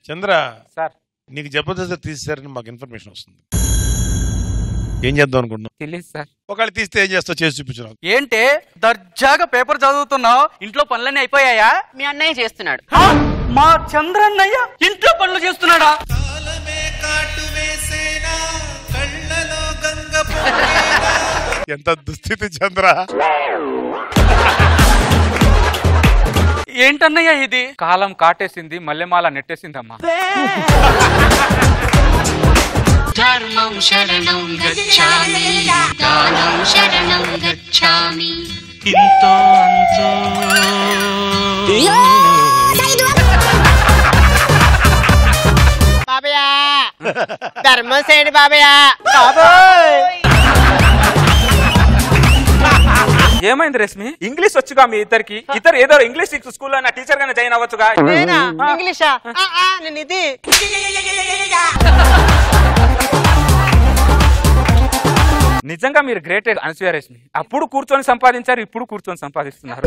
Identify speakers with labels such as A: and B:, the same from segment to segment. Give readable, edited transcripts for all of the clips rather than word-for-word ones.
A: చంద్ర
B: sir
A: నీకు జబర్దస్త్ తీసేసారని మాకు information వస్తుంది. ఏం చేద్దాం అనుకుంటున్నావు?
B: తెలియదు సార్.
A: ఒకవేళ తీస్తే ఏం చేస్తావు చేసి చూపించు.
C: ఏంటే దర్జాగా పేపర్ చదువుతున్నావు, ఇంట్లో పనులన్నీ అయిపోయాయా?
D: మీ అన్నయ్య చేస్తున్నాడు.
C: మా చంద్రన్నయ్య ఇంట్లో పనులు చేస్తున్నాడా?
A: ఎంత దుస్థితి చంద్ర.
C: ఏంటన్నయ్య ఇది?
B: కాలం కాటేసింది, మల్లెమాల నెట్టేసిందమ్మా.
E: ధర్మం శరణం గచ్ఛామి, దానం శరణం గచ్ఛామి.
F: ఇంతో అంతో
D: బాబయ్య ధర్మం చేయండి బాబయ్య.
B: ఏమైంది రశ్మి? ఇంగ్లీష్ వచ్చుగా మీ ఇద్దరికి? ఇద్దరు ఏదో ఇంగ్లీష్ స్కూల్లో టీచర్ గానే జాయిన్ అవ్వచ్చుగా.
D: ఇంగ్లీషా? నేను ఇది
B: నిజంగా మీరు గ్రేట్ అనసూయ రశ్మి. అప్పుడు కూర్చొని సంపాదించారు, ఇప్పుడు కూర్చొని సంపాదిస్తున్నారు.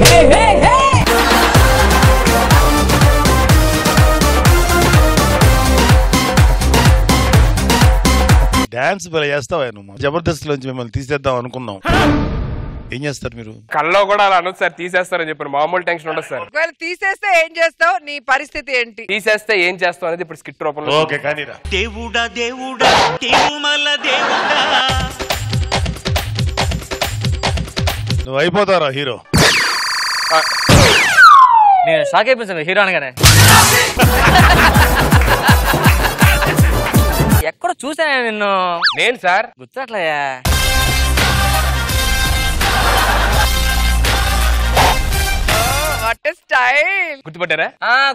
A: డాన్స్ భలే చేస్తావా నువ్వు? జబర్దస్త్ లోంచి మిమ్మల్ని తీసేద్దాం అనుకున్నాం. ఏం చేస్తారు మీరు?
G: కల్లో కూడా అలా అనొచ్చు సార్, తీసేస్తారని చెప్పారు. మామూలు టెన్షన్ ఉండదు సార్.
H: ఒకవేళ తీసేస్తే ఏం చేస్తావు? నీ పరిస్థితి ఏంటి?
G: తీసేస్తే ఏం చేస్తావు అనేది ఇప్పుడు స్కిట్ రూపంలో.
A: ఓకే కానీ
F: దేవుడా దేవుడా తిరుమల దేవుడా.
A: నువ్వు అయిపోతారా హీరో?
C: నేను షాక్ అయిపోయాను హీరో అనగానే. ఎక్కడ చూసాను నిన్ను.
G: నేను సార్
C: గుర్తట్లయ్యా.
H: What style.
G: గుర్తుపట్టారా?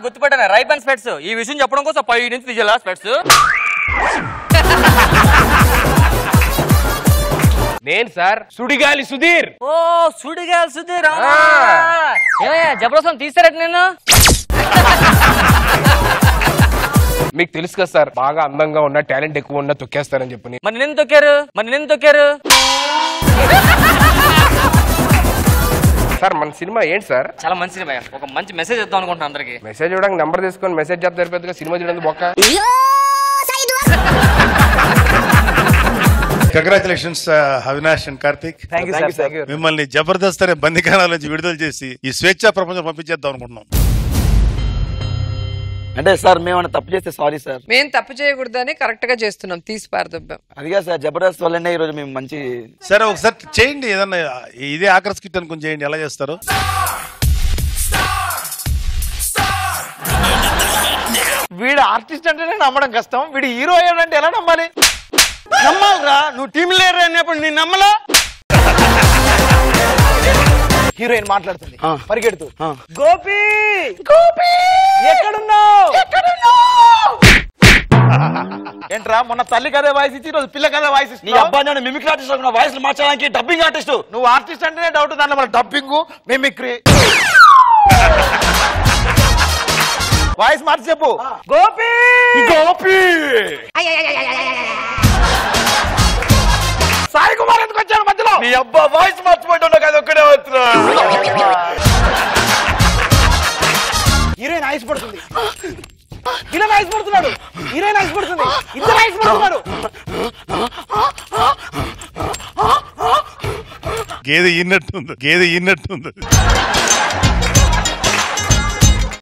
C: గుర్తుపట్టాను. Ray Ban specs. ఈ విషయం చెప్పడం కోసం 5 నుంచి తీయాలా స్పెట్స్?
G: నేను సార్ సుడిగాలి సుధీర్.
C: ఓ సుడిగాలి సుధీర్. ఏమయ్యా జబర్దస్త్ తీసారట నేను?
G: మీకు తెలుసు కదా సార్, బాగా అందంగా ఉన్న, టాలెంట్ ఎక్కువ ఉన్న తొక్కేస్తారని చెప్పని.
C: మరి నేను తొక్కారు.
G: సార్ మన సినిమా ఏంటి సార్?
C: చాలా మంచి సినిమా. ఒక మంచి మెసేజ్ ఇద్దాం అనుకుంటున్నాను అందరికి.
G: మెసేజ్ చూడడానికి నెంబర్ తీసుకొని మెసేజ్ చేస్తే సరిపోతుందిగా, సినిమా చూడండి బొక్క.
A: Congratulations Avinash and Karthik. మిమ్మల్ని జబర్దస్త్ అనే బందిఖానాల నుంచి విడుదల చేసి ఈ స్వేచ్ఛా ప్రపంచం పంపించేద్దాం అనుకుంటున్నాం.
I: అంటే సార్ మేమన్నా తప్పు చేస్తే సారీ సార్.
H: మేము తప్పు చేయకూడదని కరెక్ట్ గా చేస్తున్నాం, తీసి పారదొబ్బాం.
I: అదిగా సార్ జబర్దస్త్ వల్లనే ఈ రోజు మేము మంచి.
A: సరే ఒకసారి చేయండి, ఏదన్నా ఇదే ఆఖరి స్కిట్ అనుకుని చేయండి. ఎలా చేస్తారు?
I: వీడు ఆర్టిస్ట్ అంటేనే నమ్మడం కష్టం, వీడు హీరో అయ్యాడంటే ఎలా నమ్మాలి? నమ్మాలిరా, నువ్వు టీమ్ లీడర్ అయినప్పుడు నేను నమ్మలా. హీరోయిన్ మాట్లాడుతుంది పరిగెడుతూ, గోపి గోపి ఎక్కడున్నావు? ఏంట్రా మొన్న తల్లి కదే వాయిస్ ఇచ్చి రోజు పిల్ల కదే వాయిస్ ఇచ్చి. నీ అబ్బాయి నేను మిమిక్రీ ఆర్టిస్ట్, వాయిస్ మార్చడానికి డబ్బింగ్ ఆర్టిస్ట్. నువ్వు ఆర్టిస్ట్ అంటేనే డౌట్, దాంట్లో మన డబ్బింగ్ మిమిక్రీ. వాయిస్ మార్చి చెప్పు. గోపి గోపి. సాయి కుమార్ ఎందుకు వచ్చాడు మధ్యలో? నీ అబ్బా వాయిస్ మార్చిపోయింటున్నా కదా, ఒక్కడే వచ్చిన. హీరోయిన్ ఐస్ పడుతుంది, హీరోయిన్ ఐస్ పడుతున్నాడు, హీరోయిన్ ఐస్ పడుతుంది, ఇద్దరు ఐస్ పడుతున్నాడు.
A: గేదె ఇన్నట్టుంది.